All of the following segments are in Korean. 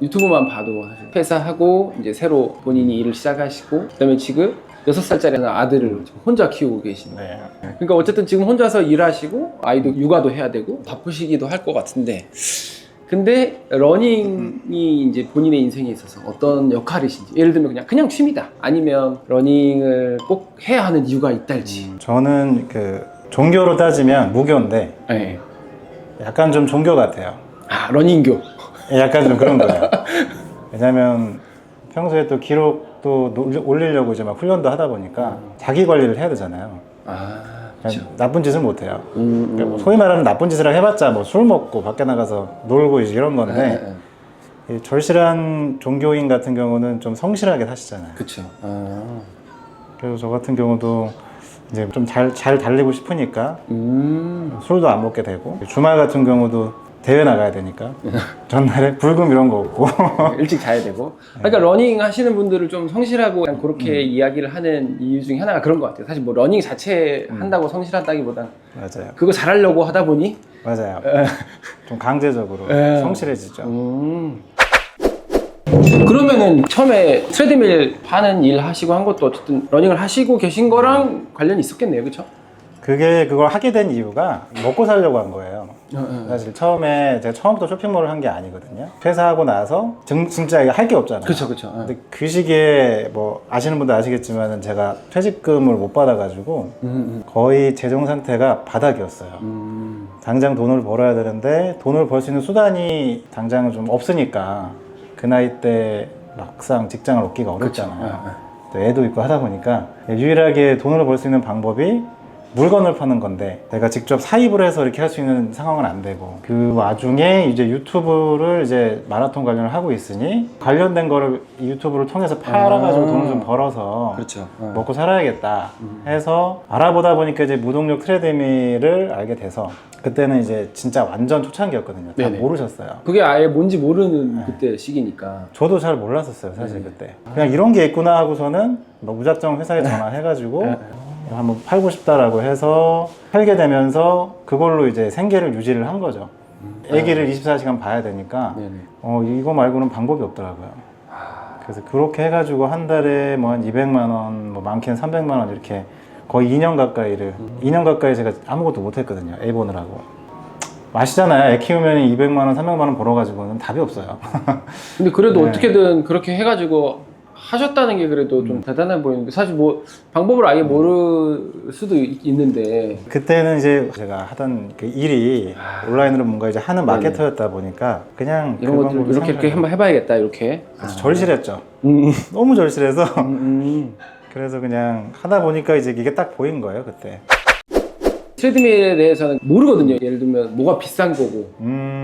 유튜브만 봐도 사실 퇴사하고 이제 새로 본인이 일을 시작하시고 그다음에 지금 6살짜리 아들을 혼자 키우고 계시는. 네. 그러니까 어쨌든 지금 혼자서 일하시고 아이도 육아도 해야 되고 바쁘시기도 할 것 같은데, 근데 러닝이 이제 본인의 인생에 있어서 어떤 역할이신지, 예를 들면 그냥 취미다, 아니면 러닝을 꼭 해야 하는 이유가 있달지. 저는 그 종교로 따지면 무교인데 네. 약간 좀 종교 같아요. 아, 러닝교. 약간 좀 그런 거예요. 왜냐면 평소에 또 기록도 올리려고 이제 막 훈련도 하다 보니까 자기 관리를 해야 되잖아요. 아, 그렇죠. 나쁜 짓은 못 해요. 그러니까 뭐 소위 말하는 나쁜 짓을 해봤자 뭐 술 먹고 밖에 나가서 놀고 이런 건데, 이 절실한 종교인 같은 경우는 좀 성실하게 사시잖아요. 그렇죠. 그래서 저 같은 경우도 이제 좀 잘 달리고 싶으니까 술도 안 먹게 되고, 주말 같은 경우도 대회 나가야 되니까 전날에 불금 이런 거 없고 일찍 자야 되고. 그러니까 러닝 하시는 분들을 좀 성실하고 그렇게 이야기를 하는 이유 중에 하나가 그런 것 같아요. 사실 뭐 러닝 자체 한다고 성실하다기보단 맞아요. 그거 잘하려고 하다 보니. 맞아요. 좀 강제적으로 성실해지죠. 그러면은 처음에 트레드밀 파는 일 하시고 한 것도 어쨌든 러닝을 하시고 계신 거랑 관련이 있었겠네요, 그렇죠? 그걸 하게 된 이유가 먹고 살려고 한 거예요. 사실 처음에 제가 처음부터 쇼핑몰을 한 게 아니거든요. 퇴사하고 나서 진짜 이거 할 게 없잖아요. 그렇죠. 근데 그 시기에 뭐 아시는 분들 아시겠지만 제가 퇴직금을 못 받아가지고 거의 재정 상태가 바닥이었어요. 당장 돈을 벌어야 되는데 돈을 벌 수 있는 수단이 당장 좀 없으니까 그 나이 때 막상 직장을 얻기가 어렵잖아요. 또 애도 있고 하다 보니까 유일하게 돈을 벌 수 있는 방법이 물건을 파는 건데, 내가 직접 사입을 해서 이렇게 할 수 있는 상황은 안 되고, 그 와중에 이제 유튜브를 이제 마라톤 관련을 하고 있으니 관련된 거를 이 유튜브를 통해서 팔아가지고 돈을 좀 벌어서 그렇죠. 먹고 살아야겠다 해서 알아보다 보니까 이제 무동력 트레드밀을 알게 돼서, 그때는 이제 진짜 완전 초창기였거든요. 다 네네. 모르셨어요. 그게 아예 뭔지 모르는 그때 시기니까. 저도 잘 몰랐었어요, 사실 그때. 그냥 이런 게 있구나 하고서는 막 무작정 회사에 전화해가지고 한번 팔고 싶다라고 해서 팔게 되면서 그걸로 이제 생계를 유지를 한 거죠. 아기를 24시간 봐야 되니까 이거 말고는 방법이 없더라고요. 그래서 그렇게 해가지고 한 달에 뭐 한 200만 원, 뭐 많게는 300만 원 이렇게 거의 2년 가까이를 2년 가까이 제가 아무것도 못했거든요. 애 보느라고. 아시잖아요. 애 키우면 200만 원, 300만 원 벌어가지고는 답이 없어요. 근데 그래도 네. 어떻게든 그렇게 해가지고 하셨다는 게 그래도 좀 대단해 보이는데, 사실 뭐 방법을 아예 모를 수도 있는데. 그때는 이제 제가 하던 그 일이 온라인으로 뭔가 이제 하는 마케터였다 보니까 그냥 이런 것들 이렇게 한번 해봐야겠다, 이렇게. 절실했죠. 너무 절실해서 그래서 그냥 하다 보니까 이제 이게 딱 보인 거예요, 그때. 트레드밀에 대해서는 모르거든요. 예를 들면 뭐가 비싼 거고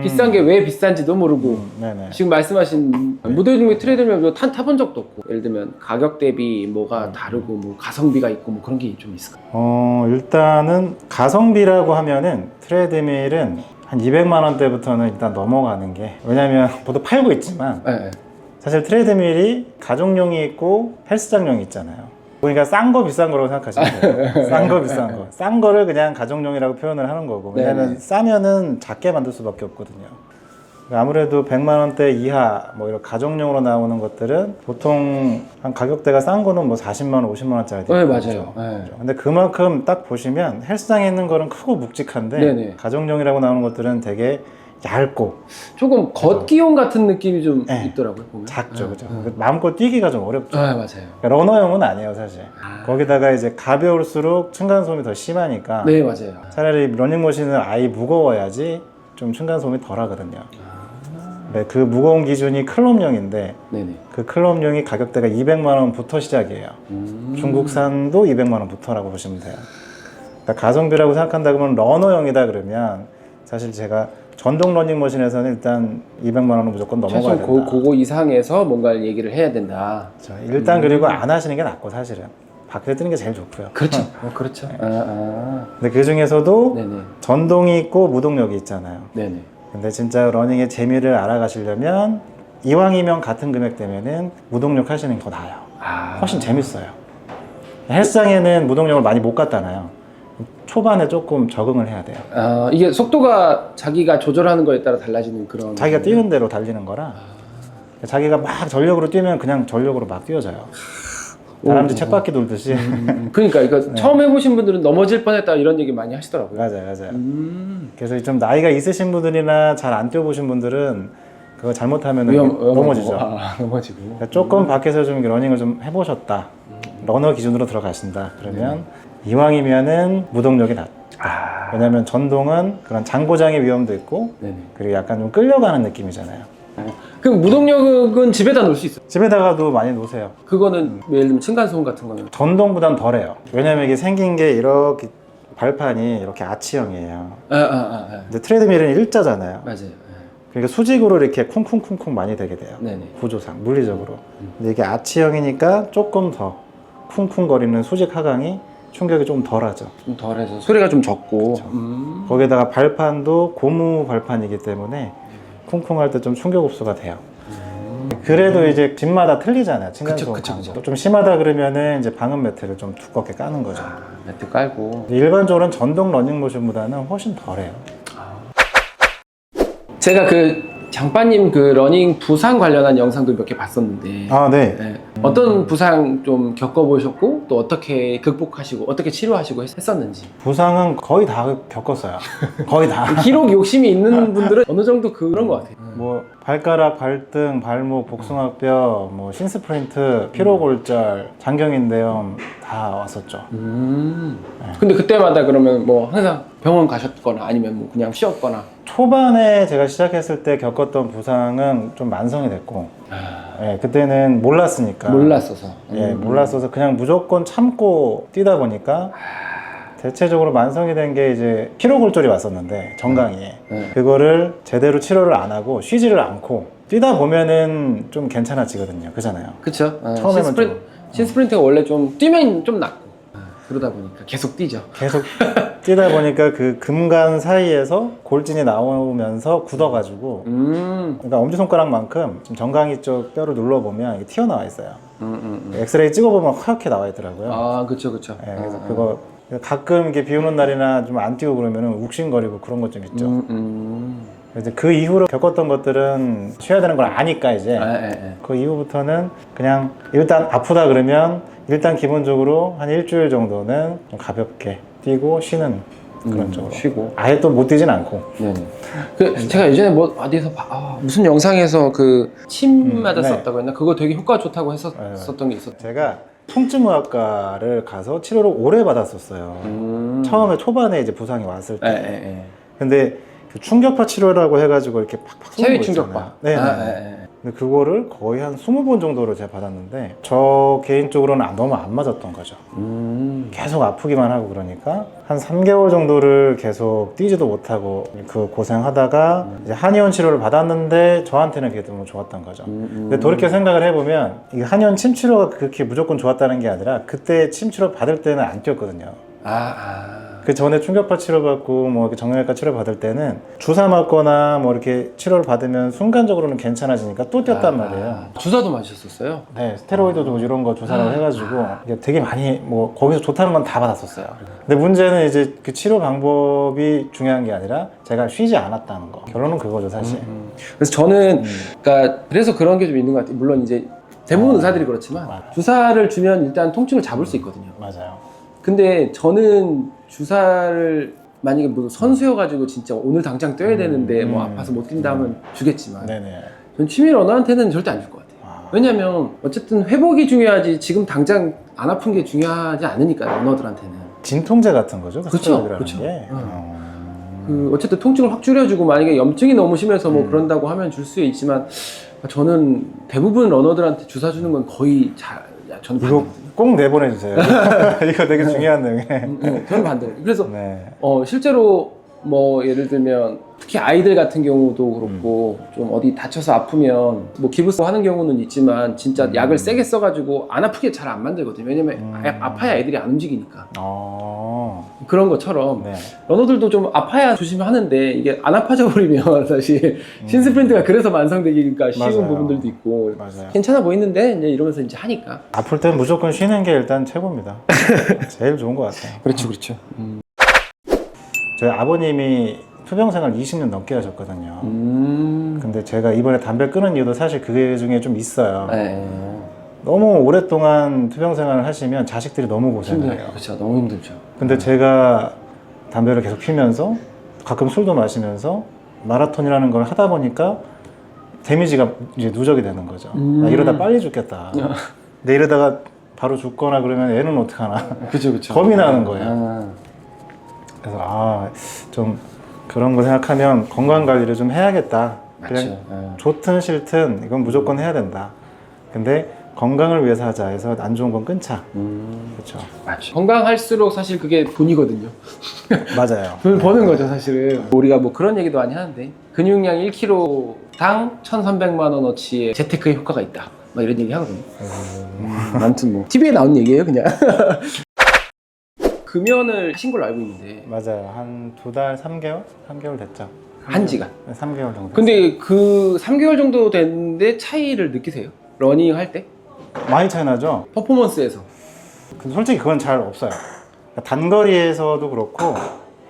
비싼 게 왜 비싼지도 모르고 네네. 지금 말씀하신 무동력 트레드밀 타본 적도 없고, 예를 들면 가격 대비 뭐가 다르고 뭐 가성비가 있고 뭐 그런 게 좀 있을까요? 일단은 가성비라고 하면은 트레드밀은 한 200만 원대부터는 일단 넘어가는 게, 왜냐면 저도 팔고 있지만 사실 트레드밀이 가족용이 있고 헬스장용이 있잖아요. 그러니까 싼 거 비싼 거라고 생각하시면 돼요. 싼 거 비싼 거. 싼 거를 그냥 가정용이라고 표현을 하는 거고, 왜냐면 싸면은 작게 만들 수밖에 없거든요. 아무래도 100만 원대 이하 뭐 이런 가정용으로 나오는 것들은 보통 한 가격대가 싼 거는 뭐 40만 원, 50만 원짜리. 네, 맞아요. 근데 그만큼 딱 보시면 헬스장에 있는 거는 크고 묵직한데 가정용이라고 나오는 것들은 되게 얇고 조금 걷기용 같은 느낌이 좀 있더라고요, 보면. 작죠. 그죠? 마음껏 뛰기가 좀 어렵죠. 맞아요. 그러니까 러너용은 아니에요, 사실. 거기다가 이제 가벼울수록 층간소음이 더 심하니까. 네, 맞아요. 차라리 러닝머신은 아예 무거워야지 좀 층간소음이 덜 하거든요. 네, 그 무거운 기준이 클럽용인데 그 클럽용이 가격대가 200만 원부터 시작이에요. 중국산도 200만 원부터라고 보시면 돼요. 그러니까 가성비라고 생각한다 그러면 러너용이다 그러면 사실 제가 전동 러닝머신에서는 일단 200만 원은 무조건 넘어가야 된다. 그거 이상에서 뭔가 얘기를 해야 된다. 일단 그리고 안 하시는 게 낫고, 사실은 밖에 뜨는 게 제일 좋고요. 그렇죠. 그렇죠. 근데 그 중에서도 전동이 있고 무동력이 있잖아요. 근데 진짜 러닝의 재미를 알아가시려면 이왕이면 같은 금액 되면은 무동력 하시는 게 더 나아요. 훨씬 재밌어요. 헬스장에는 무동력을 많이 못 갖다놔요. 초반에 조금 적응을 해야 돼요. 이게 속도가 자기가 조절하는 거에 따라 달라지는 그런. 자기가 뛰는 대로 달리는 거라 자기가 막 전력으로 뛰면 그냥 전력으로 막 뛰어져요. 다람쥐 쳇바퀴 돌듯이. 그러니까 이거 처음 해보신 분들은 넘어질 뻔했다 이런 얘기 많이 하시더라고요. 맞아요. 그래서 좀 나이가 있으신 분들이나 잘 안 뛰어보신 분들은 그거 잘못하면 넘어지죠. 넘어지고. 그러니까 조금 밖에서 좀 러닝을 좀 해보셨다. 러너 기준으로 들어가신다. 그러면 이왕이면은 무동력이 낫다. 왜냐면 전동은 그런 장고장의 위험도 있고 네네. 그리고 약간 좀 끌려가는 느낌이잖아요. 그럼 무동력은 집에다 놓을 수 있어요? 집에다가도 많이 놓으세요. 그거는 예를 들면 층간소음 같은 거는 전동보단 덜해요. 왜냐면 이게 생긴 게 이렇게 발판이 이렇게 아치형이에요. 근데 트레드밀은 일자잖아요. 맞아요. 그러니까 수직으로 이렇게 쿵쿵쿵쿵 많이 되게 돼요. 네네. 구조상, 물리적으로. 근데 이게 아치형이니까 조금 더 쿵쿵거리는 수직 하강이 충격이 좀 덜하죠. 좀 덜해서 소리가 좀 적고. 거기에다가 발판도 고무 발판이기 때문에 쿵쿵할 때 좀 충격 흡수가 돼요. 그래도 이제 집마다 틀리잖아요. 층간소음 그쵸. 강도. 좀 심하다 그러면은 이제 방음 매트를 좀 두껍게 까는 거죠. 매트 깔고. 일반적으로는 전동 러닝모션보다는 훨씬 덜해요. 제가 그 장빠님 그 러닝 부상 관련한 영상도 몇 개 봤었는데 아, 네. 네. 어떤 부상 좀 겪어보셨고 또 어떻게 극복하시고 어떻게 치료하시고 했었는지. 부상은 거의 다 겪었어요. 거의 다. 기록 욕심이 있는 분들은 어느 정도 그런 것 같아요. 뭐 발가락, 발등, 발목, 복숭아뼈, 뭐 신스프린트, 피로골절, 장경인대염 다 왔었죠. 근데 그때마다 그러면 뭐 항상 병원 가셨거나 아니면 뭐 그냥 쉬었거나. 초반에 제가 시작했을 때 겪었던 부상은 좀 만성이 됐고, 예, 그때는 몰랐으니까. 몰랐어서. 예, 몰랐어서 그냥 무조건 참고 뛰다 보니까 대체적으로 만성이 된 게 이제 피로골절이 왔었는데 정강이에 그거를 제대로 치료를 안 하고 쉬지를 않고 뛰다 보면은 좀 괜찮아지거든요. 그잖아요. 그쵸. 처음에는 신스프린트가 원래 좀 뛰면 좀 낫고 그러다 보니까 계속 뛰죠. 계속 뛰다 보니까 그 금간 사이에서 골진이 나오면서 굳어가지고 그러니까 엄지손가락만큼 지금 정강이 쪽 뼈를 눌러보면 이게 튀어나와 있어요. 엑스레이 찍어보면 하얗게 나와 있더라고요. 아, 그쵸. 예, 그래서 그거 가끔 이렇게 비 오는 날이나 좀 안 뛰고 그러면 욱신거리고 그런 것 좀 있죠. 그래서 그 이후로 겪었던 것들은 쉬어야 되는 걸 아니까 이제 그 이후부터는 그냥 일단 아프다 그러면 일단 기본적으로 한 일주일 정도는 좀 가볍게 뛰고 쉬는 그런 쪽으로 쉬고. 아예 또 못 뛰진 않고. 네네. 그 제가 예전에 뭐 어디서 무슨 영상에서 그 침 맞았었다고 했나? 그거 되게 효과 좋다고 했었던 게 있었죠. 제가 통증의학과를 가서 치료를 오래 받았었어요. 처음에 초반에 이제 부상이 왔을 때. 근데 그 충격파 치료라고 해가지고 이렇게 팍팍 쏘는 체위 거 충격파. 있잖아요. 네. 근데 그거를 거의 한 20번 정도를 제가 받았는데 저 개인적으로는 너무 안 맞았던 거죠. 계속 아프기만 하고 그러니까 한 3개월 정도를 계속 뛰지도 못하고 그 고생하다가 이제 한의원 치료를 받았는데 저한테는 그게 너무 좋았던 거죠. 근데 돌이켜 생각을 해보면 이 한의원 침 치료가 그렇게 무조건 좋았다는 게 아니라 그때 침 치료 받을 때는 안 뛰었거든요. 그 전에 충격파 치료받고 뭐 이렇게 정형외과 치료 받을 때는 주사 맞거나 뭐 이렇게 치료를 받으면 순간적으로는 괜찮아지니까 또 뛰었단 말이에요. 주사도 맞으셨어요? 네, 스테로이드 도즈 이런 거 주사라고 해가지고 이게 되게 많이 뭐 거기서 좋다는 건 다 받았었어요. 근데 문제는 이제 그 치료 방법이 중요한 게 아니라 제가 쉬지 않았다는 거. 결론은 그거죠, 사실. 그래서 저는 그러니까 그래서 그런 게 좀 있는 것 같아요. 물론 이제 대부분 의사들이 그렇지만 주사를 주면 일단 통증을 잡을 수 있거든요. 맞아요. 근데 저는 주사를 만약에 뭐 선수여가지고 진짜 오늘 당장 뛰어야 되는데 뭐 아파서 못 뛴다 하면 주겠지만 네네. 전 취미 러너한테는 절대 안 줄 것 같아요. 왜냐면 어쨌든 회복이 중요하지 지금 당장 안 아픈 게 중요하지 않으니까 러너들한테는. 진통제 같은 거죠? 그쵸. 게. 그 어쨌든 통증을 확 줄여주고 만약에 염증이 너무 심해서 뭐 그런다고 하면 줄 수 있지만 저는 대부분 러너들한테 주사 주는 건 거의 저는 이거 반대거든요. 꼭 내보내주세요. 이거 되게 중요한 내용이에요. 저는 반대예요. 그래서 네. 실제로 뭐 예를 들면 특히 아이들 같은 경우도 그렇고 좀 어디 다쳐서 아프면 뭐 기부스 하는 경우는 있지만 진짜 약을 세게 써가지고 안 아프게 잘 안 만들거든요. 왜냐면 아파야 애들이 안 움직이니까. 그런 것처럼 네. 러너들도 좀 아파야 조심하는데 이게 안 아파져 버리면 사실 신스프린트가 그래서 만성되기가 쉬운 맞아요. 부분들도 있고 맞아요. 괜찮아 보이는데 이제 이러면서 이제 하니까. 아플 땐 무조건 쉬는 게 일단 최고입니다. 제일 좋은 것 같아요. 그렇죠. 저희 아버님이 투병 생활 20년 넘게 하셨거든요. 근데 근데 제가 이번에 담배 끊은 이유도 사실 그 중에 좀 있어요. 네. 너무 오랫동안 투병 생활을 하시면 자식들이 너무 고생해요. 힘들어요. 그렇죠. 너무 힘들죠. 근데 제가 담배를 계속 피면서 가끔 술도 마시면서 마라톤이라는 걸 하다 보니까 데미지가 이제 누적이 되는 거죠. 나 이러다 빨리 죽겠다. 근데 이러다가 바로 죽거나 그러면 애는 어떡하나. 그죠, 그죠. 겁이 나는 거예요. 그래서 좀 그런 거 생각하면 건강 관리를 좀 해야겠다. 그냥 맞죠. 좋든 싫든 이건 무조건 해야 된다. 근데 건강을 위해서 하자 해서 안 좋은 건 끊자. 그렇죠. 맞죠. 건강할수록 사실 그게 돈이거든요. 맞아요. 돈 버는 거죠, 사실은. 우리가 뭐 그런 얘기도 많이 하는데 근육량 1kg당 1,300만 원어치의 재테크의 효과가 있다. 막 이런 얘기 하거든요. 아무튼 뭐 TV에 나온 얘기예요, 그냥. 금연을 하신 걸로 알고 있는데 맞아요. 한 2달, 3개월? 3개월 됐죠. 한 지간. 3개월 정도. 근데 그 3개월 정도 됐는데 차이를 느끼세요? 러닝 할 때? 많이 차이 나죠? 퍼포먼스에서. 근데 솔직히 그건 잘 없어요. 그러니까 단거리에서도 그렇고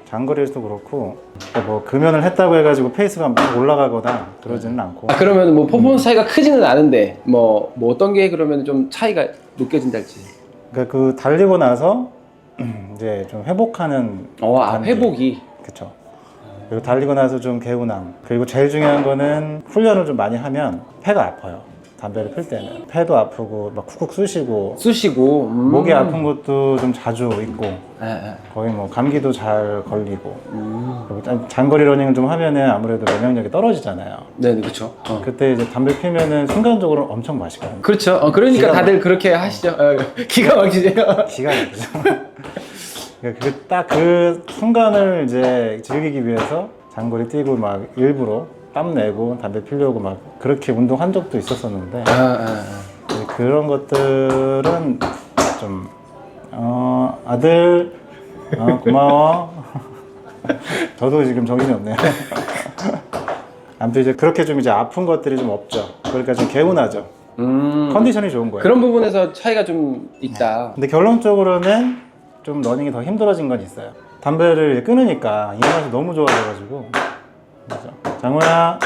장거리에서도 그렇고 뭐 금연을 했다고 해가지고 페이스가 막 올라가거나 그러지는 않고. 그러면 뭐 퍼포먼스 차이가 크지는 않은데 뭐 어떤 게 그러면 좀 차이가 느껴진다 할지. 그러니까 그 달리고 나서 이제 좀 회복하는 단계. 회복이. 그쵸. 그리고 달리고 나서 좀 개운함. 그리고 제일 중요한 거는 훈련을 좀 많이 하면 폐가 아파요. 담배를 필 때는 폐도 아프고 막 쿡쿡 쑤시고 목이 아픈 것도 좀 자주 있고 거의 뭐 감기도 잘 걸리고 그리고 장거리 러닝을 좀 하면은 아무래도 면역력이 떨어지잖아요. 네, 그렇죠. 그때 이제 담배 피면은 순간적으로 엄청 맛있거든요. 그렇죠. 그러니까 다들 그렇게 하시죠. 기가 막히세요. 기가 막히죠. 딱 그 순간을 이제 즐기기 위해서 장거리 뛰고 막 일부러 땀 내고 담배 피려고 막 그렇게 운동한 적도 있었었는데 그런 것들은 좀 아들 고마워. 저도 지금 정신이 없네요. 아무튼 이제 그렇게 좀 이제 아픈 것들이 좀 없죠. 그러니까 좀 개운하죠. 컨디션이 좋은 거예요. 그런 부분에서 차이가 좀 있다. 근데 결론적으로는 좀 러닝이 더 힘들어진 건 있어요. 담배를 끊으니까 입맛이 너무 좋아져가지고. 맞아. 장호야.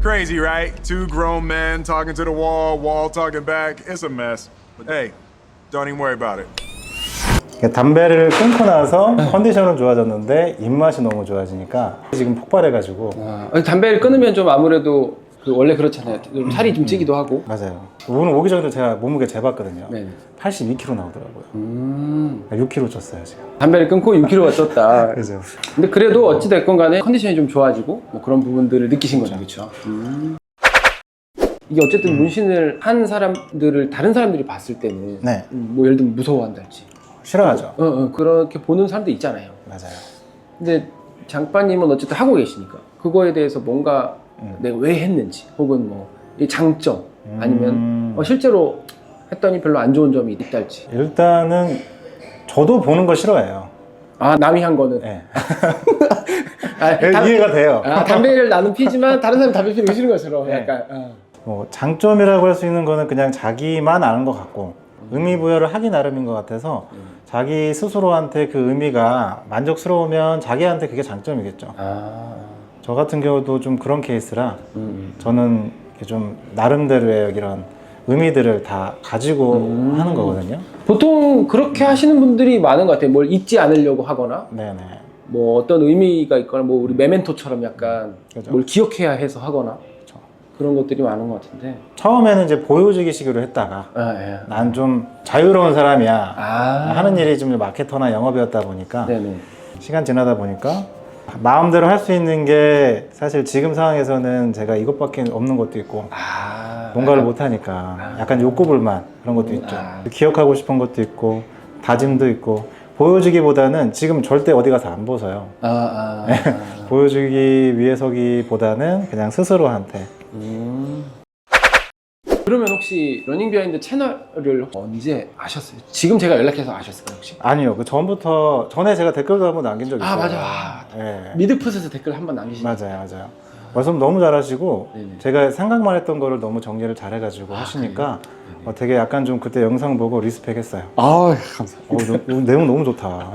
Crazy, right? Two grown men talking to the wall, wall talking back. It's a mess. But hey, don't even worry about it. 담배를 끊고 나서 컨디션은 좋아졌는데 입맛이 너무 좋아지니까 지금 폭발해가지고. 담배를 끊으면 좀 아무래도 원래 그렇잖아요. 좀 살이 좀 찌기도 하고. 맞아요. 오늘 오기 전에도 제가 몸무게 재봤거든요. 네. 82kg 나오더라고요. 6kg 쪘어요 지금. 담배를 끊고 6kg가 쪘다. 그죠. 근데 그래도 어찌 됐건 간에 컨디션이 좀 좋아지고 뭐 그런 부분들을 느끼신 거죠, 그렇죠? 이게 어쨌든 문신을 한 사람들을 다른 사람들이 봤을 때는 네. 뭐 예를 들면 무서워한달지 싫어하죠. 그렇게 보는 사람도 있잖아요. 맞아요. 근데 장빠님은 어쨌든 하고 계시니까 그거에 대해서 뭔가 내가 왜 했는지 혹은 뭐 이 장점 아니면 실제로 했더니 별로 안 좋은 점이 있달지. 일단은 저도 보는 거 싫어해요. 남이 한 거는. 네. 아, 이해가 돼요. 담배를 나는 피지만 다른 사람 담배 피는 거 싫은 것처럼 네. 약간. 뭐 장점이라고 할 수 있는 거는 그냥 자기만 아는 것 같고 의미 부여를 하기 나름인 것 같아서 자기 스스로한테 그 의미가 만족스러우면 자기한테 그게 장점이겠죠. 저 같은 경우도 좀 그런 케이스라 저는 이렇게 좀 나름대로의 이런 의미들을 다 가지고 하는 거거든요. 보통 그렇게 하시는 분들이 많은 것 같아요. 뭘 잊지 않으려고 하거나 네네. 뭐 어떤 의미가 있거나 뭐 우리 메멘토처럼 약간 그죠. 뭘 기억해야 해서 하거나 그죠. 그런 것들이 많은 것 같은데. 처음에는 이제 보여주기식으로 했다가 예. 난 좀 자유로운 사람이야. 아. 하는 일이 좀 마케터나 영업이었다 보니까 네네. 시간 지나다 보니까 마음대로 할 수 있는 게 사실 지금 상황에서는 제가 이것밖에 없는 것도 있고 뭔가를 못하니까 약간 욕구불만 그런 것도 있죠. 기억하고 싶은 것도 있고 다짐도 있고 보여주기보다는 지금 절대 어디 가서 안 벗어요. 보여주기 위해서기보다는 그냥 스스로한테. 그러면 혹시 러닝 비하인드 채널을 언제 아셨어요? 지금 제가 연락해서 아셨을까요 혹시? 아니요, 그 전부터 전에 제가 댓글도 한번 남긴 적 있어요. 맞아. 네. 미드풋에서 댓글 한번 남기신. 맞아요. 말씀 너무 잘하시고 네네. 제가 생각만 했던 거를 너무 정리를 잘해가지고 하시니까 되게 약간 좀 그때 영상 보고 리스펙했어요. 감사합니다. 내용 너무 좋다.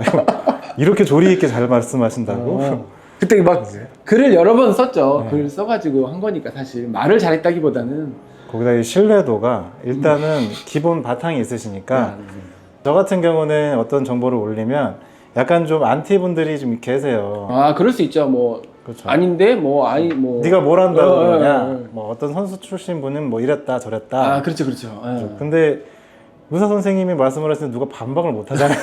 이렇게 조리 있게 잘 말씀하신다고. 그때 막 글을 여러 번 썼죠. 네. 글을 써가지고 한 거니까 사실 말을 잘했다기보다는 거기다 이 신뢰도가 일단은 기본 바탕이 있으시니까 저 같은 경우는 어떤 정보를 올리면 약간 좀 안티 분들이 좀 계세요. 아 그럴 수 있죠. 뭐 그렇죠. 아닌데 뭐 아니 뭐 네가 뭘 한다고 그러냐. 어. 뭐 어떤 선수 출신 분은 뭐 이랬다 저랬다. 아 그렇죠 그렇죠. 근데 의사 선생님이 말씀을 하시는데 누가 반박을 못 하잖아요.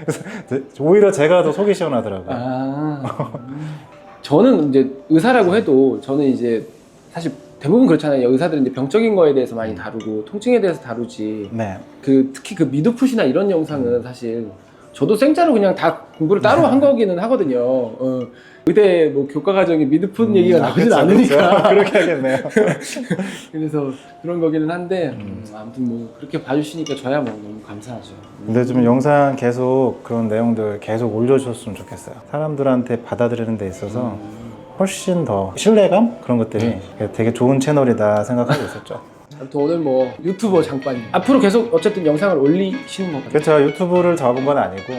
그래서 오히려 제가 더 속이 시원하더라고요. 아 저는 이제 의사라고 해도 저는 이제 사실 대부분 그렇잖아요. 의사들은 이제 병적인 거에 대해서 많이 다루고 통증에 대해서 다루지. 네. 특히 그 미드풋이나 이런 영상은 사실 저도 생짜로 그냥 다 공부를 따로 한 거기는 하거든요. 의대 뭐 교과 과정에 미드풋 얘기가 나오진 그쵸, 않으니까. 그쵸. 그렇게 하겠네요. 그래서 그런 거기는 한데 아무튼 뭐 그렇게 봐주시니까 저야 뭐 너무 감사하죠. 근데 좀 영상 계속 그런 내용들 계속 올려주셨으면 좋겠어요. 사람들한테 받아들이는 데 있어서 훨씬 더 신뢰감? 그런 것들이 되게 좋은 채널이다 생각하고 있었죠. 아무튼 오늘 뭐 유튜버 장관 앞으로 계속 어쨌든 영상을 올리시는 거같요 그렇죠. 유튜브를 잡은 건 아니고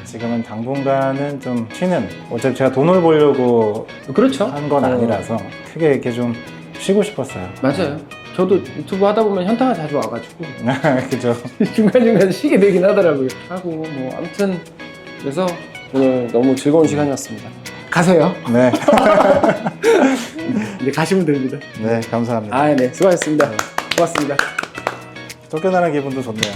지금은 당분간은 좀 쉬는, 어차피 제가 돈을 벌려고 그렇죠. 한 건 아니라서 크게 이렇게 좀 쉬고 싶었어요. 맞아요. 저도 유튜브 하다 보면 현타가 자주 와가지고 그죠. 중간중간 쉬게 되긴 하더라고요. 하고 뭐 아무튼 그래서 오늘 너무 즐거운 시간이었습니다. 가세요. 네. 이제 가시면 됩니다. 네, 감사합니다. 아, 네. 수고하셨습니다. 고맙습니다. 쫓겨나는 기분도 좋네요.